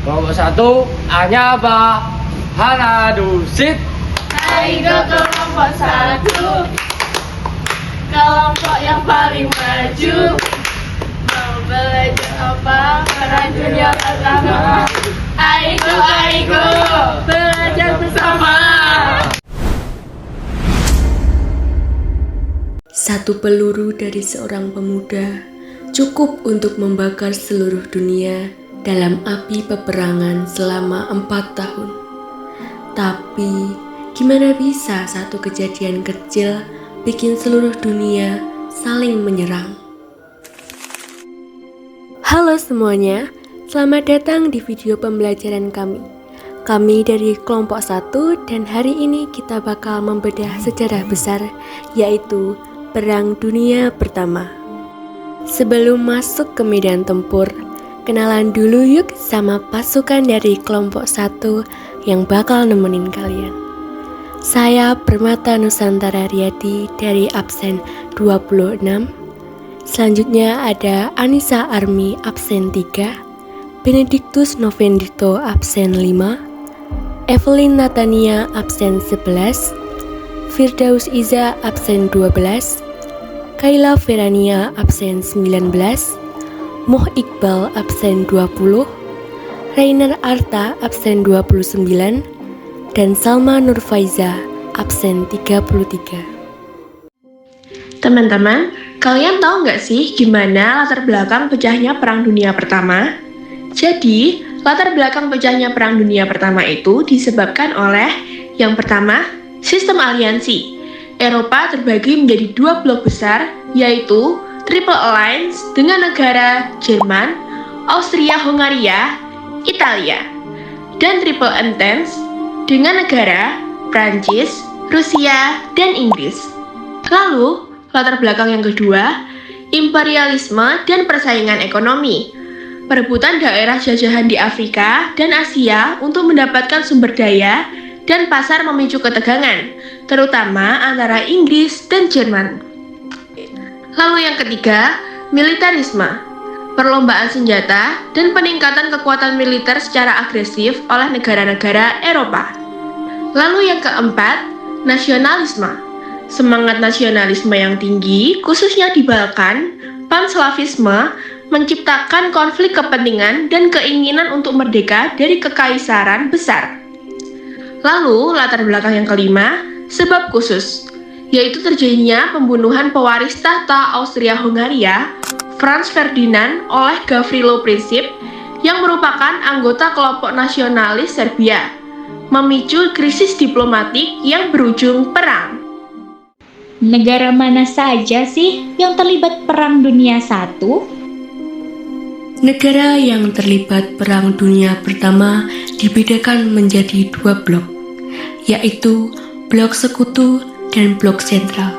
Kelompok satu, hanya apa? Hana dusit. Aigo kelompok satu, kelompok yang paling maju. Mau belajar apa? Perang dunia pertama. Aigo, aigo, belajar bersama. Satu peluru dari seorang pemuda cukup untuk membakar seluruh dunia dalam api peperangan selama 4 tahun. Tapi, gimana bisa satu kejadian kecil bikin seluruh dunia saling menyerang? Halo semuanya, selamat datang di video pembelajaran kami. Kami dari kelompok 1 dan hari ini kita bakal membedah sejarah besar, yaitu Perang Dunia Pertama. Sebelum masuk ke medan tempur, kenalan dulu yuk sama pasukan dari kelompok 1 yang bakal nemenin kalian. Saya Permata Nusantara Riyadi dari absen 26. Selanjutnya ada Anissa Armi absen 3, Benediktus Novendito absen 5, Evelyn Natania absen 11, Firdaus Iza absen 12, Kayla Verania absen 19, Moh Iqbal absen 20, Rainer Arta absen 29, dan Salma Nurfaiza absen 33. Teman-teman, kalian tahu nggak sih gimana latar belakang pecahnya Perang Dunia Pertama? Jadi, latar belakang pecahnya Perang Dunia Pertama itu disebabkan oleh yang pertama, sistem aliansi. Eropa terbagi menjadi 2 blok besar, yaitu Triple Alliance dengan negara Jerman, Austria-Hungaria, Italia, dan Triple Entente dengan negara Prancis, Rusia, dan Inggris. Lalu, latar belakang yang kedua, imperialisme dan persaingan ekonomi. Perebutan daerah jajahan di Afrika dan Asia untuk mendapatkan sumber daya dan pasar memicu ketegangan, terutama antara Inggris dan Jerman. Lalu yang ketiga, militarisme. Perlombaan senjata dan peningkatan kekuatan militer secara agresif oleh negara-negara Eropa. Lalu yang keempat, nasionalisme. Semangat nasionalisme yang tinggi, khususnya di Balkan, Panslavisme, menciptakan konflik kepentingan dan keinginan untuk merdeka dari kekaisaran besar. Lalu, latar belakang yang kelima, sebab khusus, yaitu terjadinya pembunuhan pewaris tahta Austria-Hungaria, Franz Ferdinand oleh Gavrilo Princip, yang merupakan anggota kelompok nasionalis Serbia, memicu krisis diplomatik yang berujung perang. Negara mana saja sih yang terlibat Perang Dunia I? Negara yang terlibat Perang Dunia Pertama dibedakan menjadi 2 blok, yaitu Blok Sekutu dan Blok Sentral.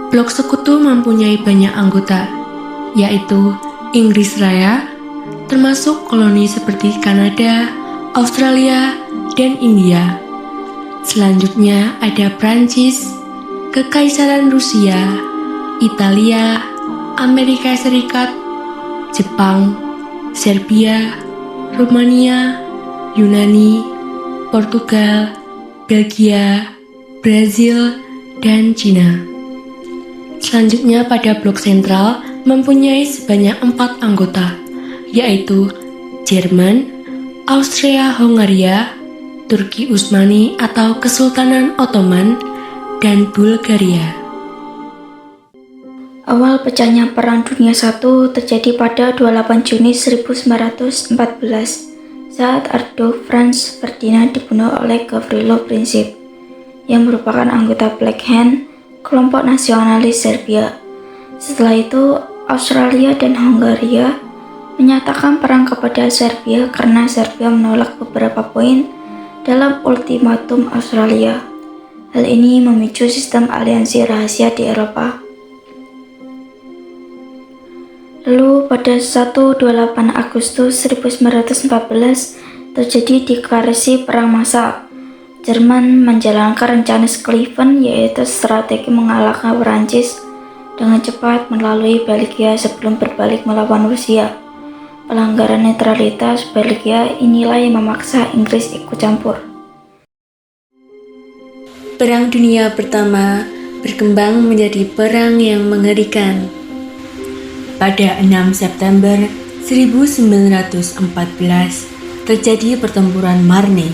Blok Sekutu mempunyai banyak anggota, yaitu Inggris Raya, termasuk koloni seperti Kanada, Australia, dan India. Selanjutnya ada Prancis, Kekaisaran Rusia, Italia, Amerika Serikat, Jepang, Serbia, Rumania, Yunani, Portugal, Belgia, Brazil, dan Cina. Selanjutnya pada blok sentral mempunyai sebanyak 4 anggota, yaitu Jerman, Austria-Hungaria, Turki Utsmani atau Kesultanan Ottoman, dan Bulgaria. Awal pecahnya Perang Dunia I terjadi pada 28 Juni 1914 saat Adolf Franz Ferdinand dibunuh oleh Gavrilo Princip yang merupakan anggota Black Hand, kelompok nasionalis Serbia. Setelah itu, Australia dan Hungaria menyatakan perang kepada Serbia karena Serbia menolak beberapa poin dalam ultimatum Australia. Hal ini memicu sistem aliansi rahasia di Eropa. Lalu pada 1-28 Agustus 1914 terjadi deklarasi perang massal. Jerman menjalankan rencana Schlieffen, yaitu strategi mengalahkan Prancis dengan cepat melalui Belgia sebelum berbalik melawan Rusia. pelanggaran netralitas Belgia inilah yang memaksa Inggris ikut campur. Perang Dunia Pertama berkembang menjadi perang yang mengerikan. Pada 6 September 1914 terjadi pertempuran Marne.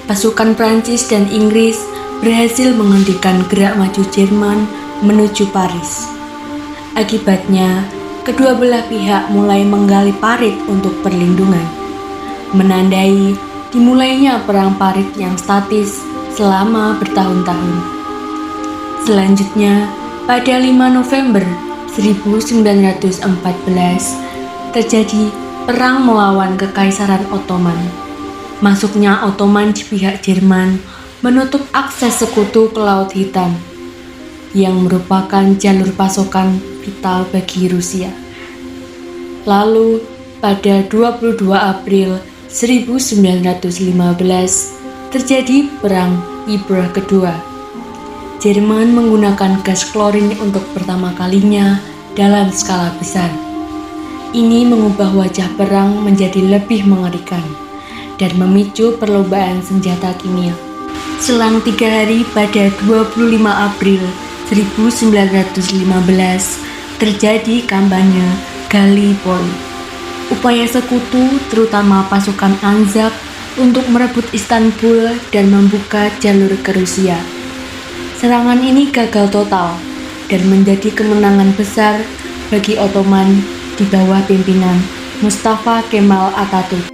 Pasukan Prancis dan Inggris berhasil menghentikan gerak maju Jerman menuju Paris. Akibatnya, kedua belah pihak mulai menggali parit untuk perlindungan, menandai dimulainya perang parit yang statis selama bertahun-tahun. Selanjutnya, pada 5 November 1914 terjadi perang melawan Kekaisaran Ottoman. Masuknya Ottoman di pihak Jerman menutup akses sekutu ke Laut Hitam, yang merupakan jalur pasokan vital bagi Rusia. Lalu, pada 22 April 1915 terjadi Perang Eber Kedua. Jerman menggunakan gas klorin untuk pertama kalinya dalam skala besar. Ini mengubah wajah perang menjadi lebih mengerikan dan memicu perlombaan senjata kimia. Selang 3 hari pada 25 April 1915 terjadi kampanye Gallipoli. Upaya sekutu terutama pasukan Anzak untuk merebut Istanbul dan membuka jalur ke Rusia. Serangan ini gagal total dan menjadi kemenangan besar bagi Ottoman di bawah pimpinan Mustafa Kemal Atatürk.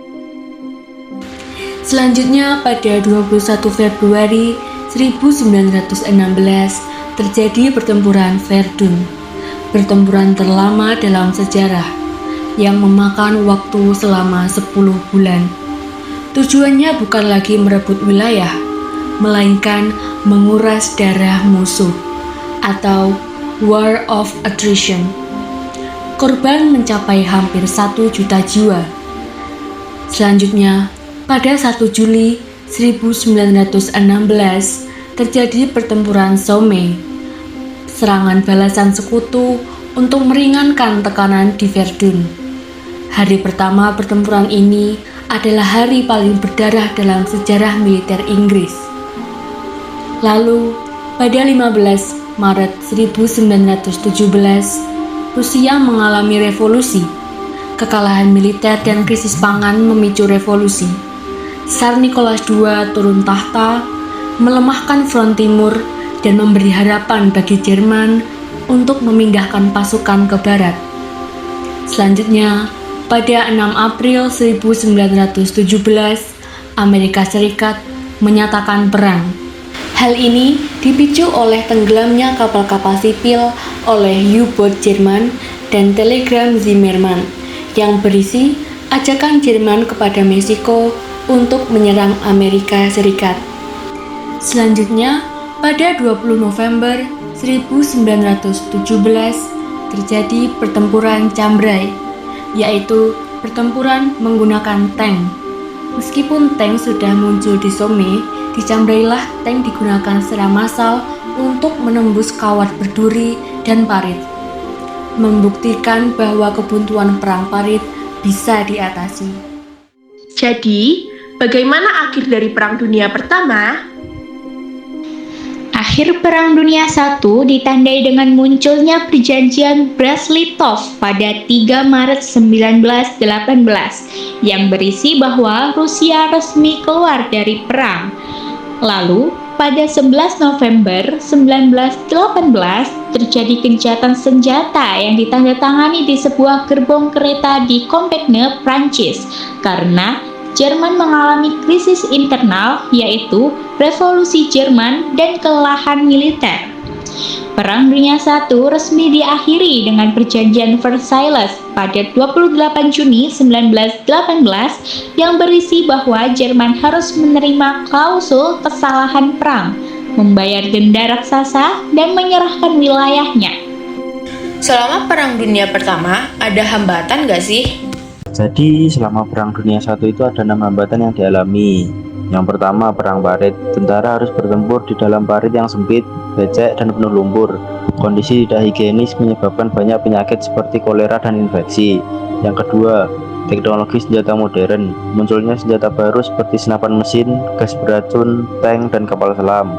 Selanjutnya pada 21 Februari 1916 terjadi pertempuran Verdun, pertempuran terlama dalam sejarah yang memakan waktu selama 10 bulan. Tujuannya bukan lagi merebut wilayah, melainkan menguras darah musuh atau War of Attrition. Korban mencapai hampir 1 juta jiwa. Selanjutnya, pada 1 Juli 1916 terjadi pertempuran Somme, serangan balasan sekutu untuk meringankan tekanan di Verdun. Hari pertama pertempuran ini adalah hari paling berdarah dalam sejarah militer Inggris. Lalu, pada 15 Maret 1917, Rusia mengalami revolusi. Kekalahan militer dan krisis pangan memicu revolusi. Tsar Nicholas II turun tahta, melemahkan front timur, dan memberi harapan bagi Jerman untuk memindahkan pasukan ke barat. Selanjutnya, pada 6 April 1917, Amerika Serikat menyatakan perang. Hal ini dipicu oleh tenggelamnya kapal-kapal sipil oleh U-boat Jerman dan telegram Zimmermann yang berisi ajakan Jerman kepada Meksiko untuk menyerang Amerika Serikat. Selanjutnya, pada 20 November 1917 terjadi pertempuran Cambrai, yaitu pertempuran menggunakan tank. Meskipun tank sudah muncul di Somme, di Cambrailah tank digunakan secara massal untuk menembus kawat berduri dan parit, membuktikan bahwa kebuntuan perang parit bisa diatasi. Jadi, bagaimana akhir dari Perang Dunia Pertama? Akhir Perang Dunia I ditandai dengan munculnya perjanjian Brest-Litov pada 3 Maret 1918 yang berisi bahwa Rusia resmi keluar dari perang. Lalu, pada 11 November 1918 terjadi gencatan senjata yang ditandatangani di sebuah gerbong kereta di Compiègne, Prancis, karena Jerman mengalami krisis internal, yaitu revolusi Jerman dan kelelahan militer. Perang Dunia I resmi diakhiri dengan perjanjian Versailles pada 28 Juni 1918 yang berisi bahwa Jerman harus menerima klausul kesalahan perang, membayar denda raksasa, dan menyerahkan wilayahnya. Selama Perang Dunia Pertama, ada hambatan nggak sih? Jadi selama Perang Dunia I itu ada 6 hambatan yang dialami. Yang pertama, perang parit. Tentara harus bertempur di dalam parit yang sempit, becek, dan penuh lumpur. Kondisi tidak higienis menyebabkan banyak penyakit seperti kolera dan infeksi. Yang kedua, teknologi senjata modern, munculnya senjata baru seperti senapan mesin, gas beracun, tank, dan kapal selam.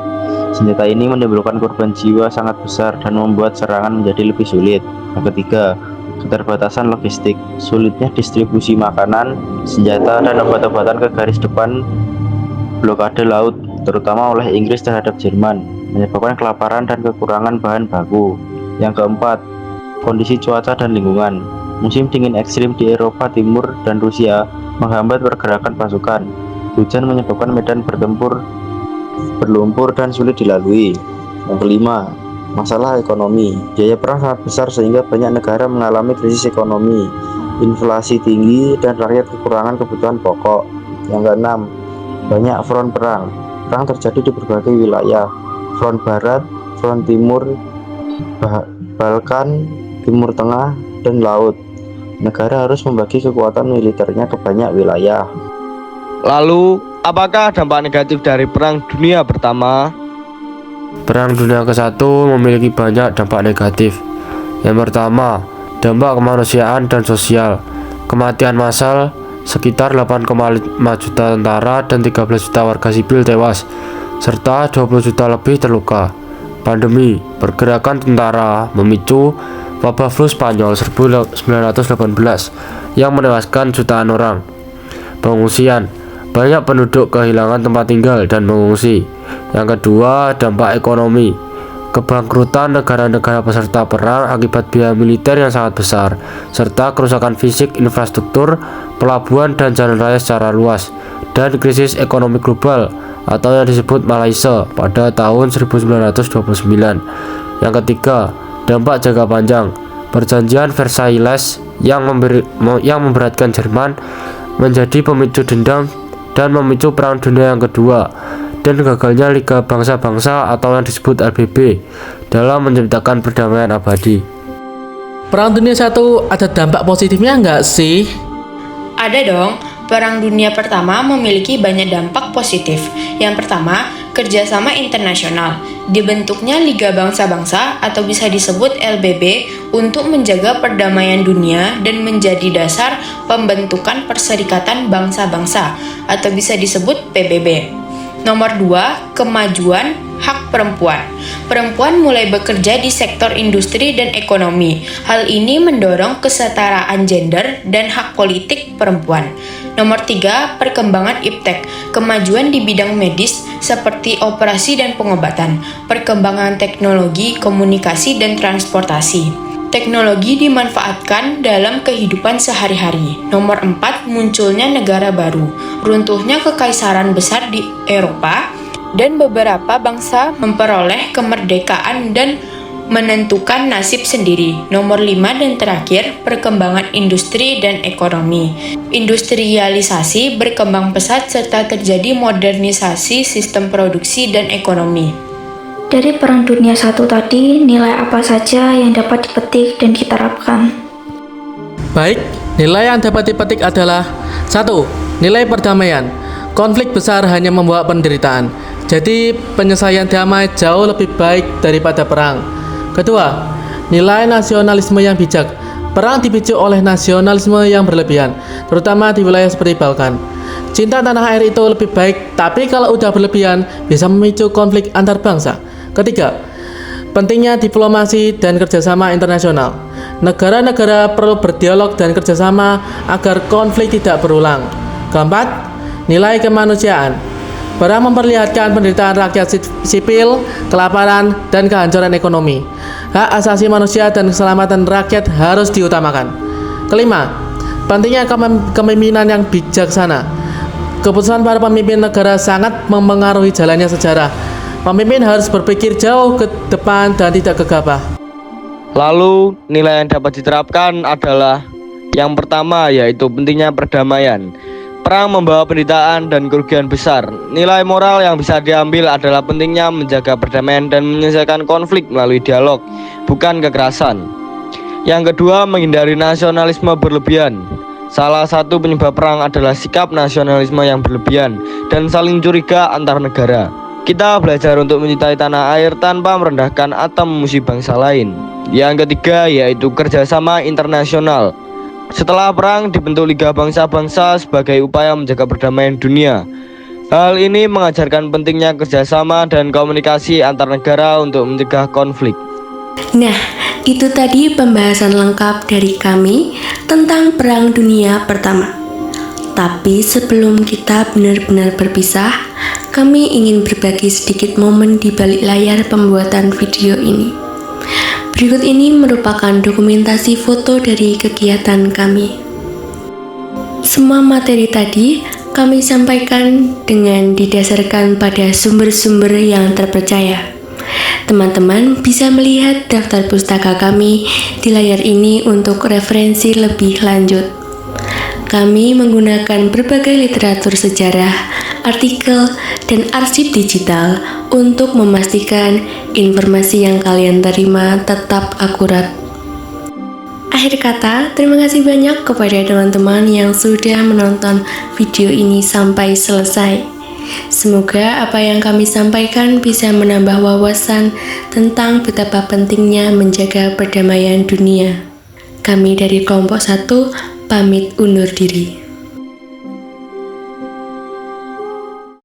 Senjata ini menimbulkan korban jiwa sangat besar dan membuat serangan menjadi lebih sulit. Yang ketiga, keterbatasan logistik, sulitnya distribusi makanan, senjata, dan obat-obatan ke garis depan blokade laut, terutama oleh Inggris terhadap Jerman, menyebabkan kelaparan dan kekurangan bahan baku. Yang keempat, kondisi cuaca dan lingkungan. Musim dingin ekstrim di Eropa Timur dan Rusia menghambat pergerakan pasukan. Hujan menyebabkan medan bertempur berlumpur dan sulit dilalui. Yang kelima, masalah ekonomi. Biaya perang sangat besar sehingga banyak negara mengalami krisis ekonomi, inflasi tinggi, dan rakyat kekurangan kebutuhan pokok. Yang keenam, banyak front perang. Perang terjadi di berbagai wilayah. Front Barat, Front Timur, Balkan, Timur Tengah, dan Laut. Negara harus membagi kekuatan militernya ke banyak wilayah. Lalu, apakah dampak negatif dari Perang Dunia Pertama? Perang Dunia ke-1 memiliki banyak dampak negatif. Yang pertama, dampak kemanusiaan dan sosial. Kematian massal, sekitar 8,5 juta tentara dan 13 juta warga sipil tewas, serta 20 juta lebih terluka. Pandemi, pergerakan tentara memicu wabah flu Spanyol 1918 yang menewaskan jutaan orang. Pengungsian, banyak penduduk kehilangan tempat tinggal dan mengungsi. Yang kedua, dampak ekonomi. Kebangkrutan negara-negara peserta perang akibat biaya militer yang sangat besar, serta kerusakan fisik infrastruktur, pelabuhan dan jalan raya secara luas, dan krisis ekonomi global atau yang disebut Malaysia pada tahun 1929. Yang ketiga, dampak jangka panjang. Perjanjian Versailles yang memberatkan Jerman menjadi pemicu dendam dan memicu Perang Dunia yang kedua, dan gagalnya Liga Bangsa-Bangsa atau yang disebut LBB dalam menciptakan perdamaian abadi. Perang Dunia I ada dampak positifnya nggak sih? Ada dong. Perang Dunia Pertama memiliki banyak dampak positif. Yang pertama, kerjasama internasional. Dibentuknya Liga Bangsa-Bangsa atau bisa disebut LBB untuk menjaga perdamaian dunia dan menjadi dasar pembentukan Perserikatan Bangsa-Bangsa atau bisa disebut PBB. Nomor 2, kemajuan hak perempuan. Perempuan mulai bekerja di sektor industri dan ekonomi. Hal ini mendorong kesetaraan gender dan hak politik perempuan. Nomor 3, perkembangan iptek. Kemajuan di bidang medis seperti operasi dan pengobatan. Perkembangan teknologi, komunikasi, dan transportasi. Teknologi dimanfaatkan dalam kehidupan sehari-hari. Nomor 4, munculnya negara baru. Runtuhnya kekaisaran besar di Eropa dan beberapa bangsa memperoleh kemerdekaan dan menentukan nasib sendiri. Nomor 5 dan terakhir, perkembangan industri dan ekonomi. Industrialisasi berkembang pesat serta terjadi modernisasi sistem produksi dan ekonomi. Dari Perang Dunia I tadi, nilai apa saja yang dapat dipetik dan diterapkan? Baik, nilai yang dapat dipetik adalah 1. Nilai perdamaian. Konflik besar hanya membawa penderitaan. Jadi, penyelesaian damai jauh lebih baik daripada perang. Kedua, nilai nasionalisme yang bijak. Perang dipicu oleh nasionalisme yang berlebihan, terutama di wilayah seperti Balkan. Cinta tanah air itu lebih baik, tapi kalau udah berlebihan bisa memicu konflik antar bangsa. Ketiga, pentingnya diplomasi dan kerjasama internasional. Negara-negara perlu berdialog dan kerjasama agar konflik tidak berulang. Keempat, nilai kemanusiaan. Perang memperlihatkan penderitaan rakyat sipil, kelaparan, dan kehancuran ekonomi. Hak asasi manusia dan keselamatan rakyat harus diutamakan. Kelima, pentingnya kepemimpinan yang bijaksana. Keputusan para pemimpin negara sangat memengaruhi jalannya sejarah. Pemimpin harus berpikir jauh ke depan dan tidak gegabah. Lalu, nilai yang dapat diterapkan adalah yang pertama, yaitu pentingnya perdamaian. Perang membawa penderitaan dan kerugian besar. Nilai moral yang bisa diambil adalah pentingnya menjaga perdamaian dan menyelesaikan konflik melalui dialog, bukan kekerasan. Yang kedua, menghindari nasionalisme berlebihan. Salah satu penyebab perang adalah sikap nasionalisme yang berlebihan dan saling curiga antar negara. Kita belajar untuk mencintai tanah air tanpa merendahkan atau memusuhi bangsa lain. Yang ketiga, yaitu kerjasama internasional. Setelah perang, dibentuk Liga Bangsa-Bangsa sebagai upaya menjaga perdamaian dunia. Hal ini mengajarkan pentingnya kerjasama dan komunikasi antar negara untuk mencegah konflik. Nah, itu tadi pembahasan lengkap dari kami tentang Perang Dunia Pertama. Tapi sebelum kita benar-benar berpisah, kami ingin berbagi sedikit momen di balik layar pembuatan video ini. Berikut ini merupakan dokumentasi foto dari kegiatan kami. Semua materi tadi kami sampaikan dengan didasarkan pada sumber-sumber yang terpercaya. Teman-teman bisa melihat daftar pustaka kami di layar ini untuk referensi lebih lanjut. Kami menggunakan berbagai literatur sejarah, artikel, dan arsip digital untuk memastikan informasi yang kalian terima tetap akurat. Akhir kata, terima kasih banyak kepada teman-teman yang sudah menonton video ini sampai selesai. Semoga apa yang kami sampaikan bisa menambah wawasan tentang betapa pentingnya menjaga perdamaian dunia. Kami dari kelompok 1 pamit undur diri.